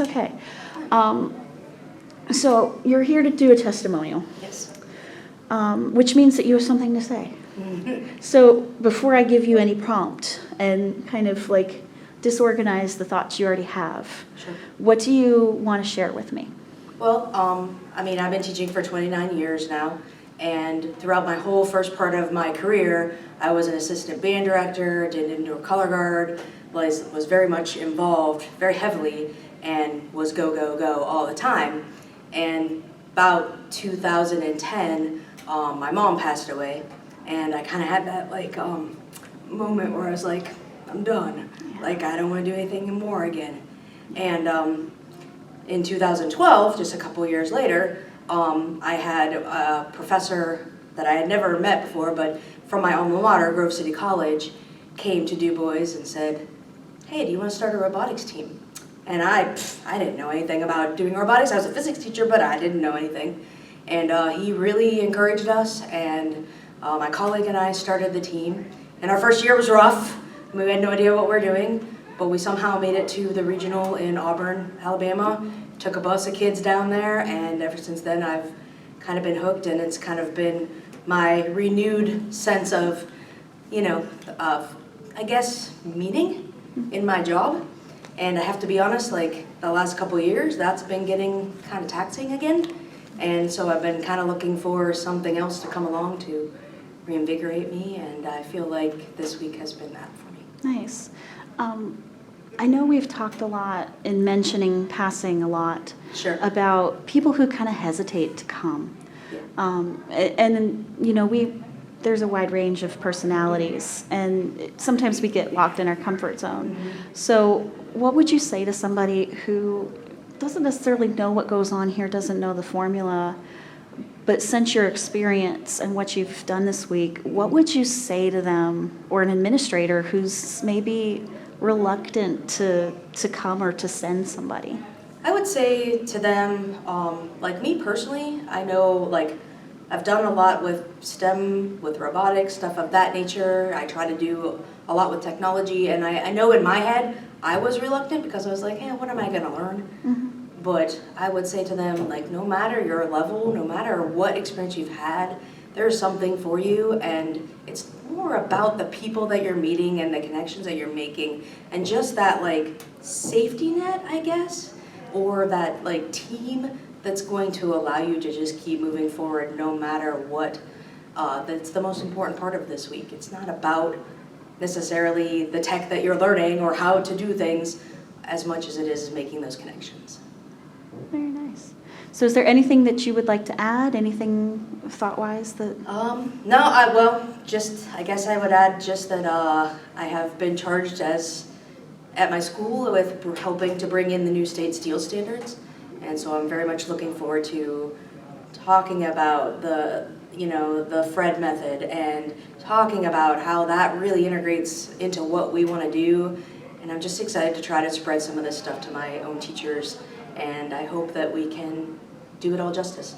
Okay. So you're here to do a testimonial. Yes. Which means that you have something to say. So before I give you any prompt and kind of like disorganize the thoughts you already have, Sure. what do you want to share with me? Well, I've been teaching for 29 years now, and throughout my whole first part of my career, I was an assistant band director, did indoor color guard, was very much involved, very heavily, and was go, go, go all the time. And about 2010, my mom passed away, and I kind of had that moment where I was like, I'm done. Like, I don't want to do anything more again. And in 2012, just a couple years later, I had a professor that I had never met before, but from my alma mater, Grove City College, came to Du Bois and said, hey, do you want to start a robotics team? And I didn't know anything about doing robotics. I was a physics teacher, but I didn't know anything. And he really encouraged us, and my colleague and I started the team. And our first year was rough. We had no idea what we were doing, but we somehow made it to the regional in Auburn, Alabama, took a bus of kids down there, and ever since then I've kind of been hooked, and it's kind of been my renewed sense of, I guess, meaning in my job. And I have to be honest, like the last couple of years, that's been getting kind of taxing again. And so I've been kind of looking for something else to come along to reinvigorate me, and I feel like this week has been that for me. Nice. I know we've talked a lot in mentioning passing a lot. Sure. About people who kind of hesitate to come. Yeah. There's a wide range of personalities, and sometimes we get locked in our comfort zone. Mm-hmm. So what would you say to somebody who doesn't necessarily know what goes on here, doesn't know the formula, but since your experience and what you've done this week, what would you say to them, or an administrator who's maybe reluctant to come or to send somebody? I would say to them, like me personally, I know I've done a lot with STEM, with robotics, stuff of that nature. I try to do a lot with technology, and I know in my head I was reluctant because I was like, hey, what am I going to learn? Mm-hmm. But I would say to them, like, no matter your level, no matter what experience you've had, there's something for you, and it's more about the people that you're meeting and the connections that you're making, and just that safety net, I guess, or that team that's going to allow you to just keep moving forward no matter what. That's the most important part of this week. It's not about necessarily the tech that you're learning or how to do things as much as it is making those connections. Very nice. So is there anything that you would like to add? Anything thought-wise that? No, I guess I would add just that I have been charged at my school with helping to bring in the new state steel standards. And so I'm very much looking forward to talking about the Fred method and talking about how that really integrates into what we want to do. And I'm just excited to try to spread some of this stuff to my own teachers, and I hope that we can do it all justice.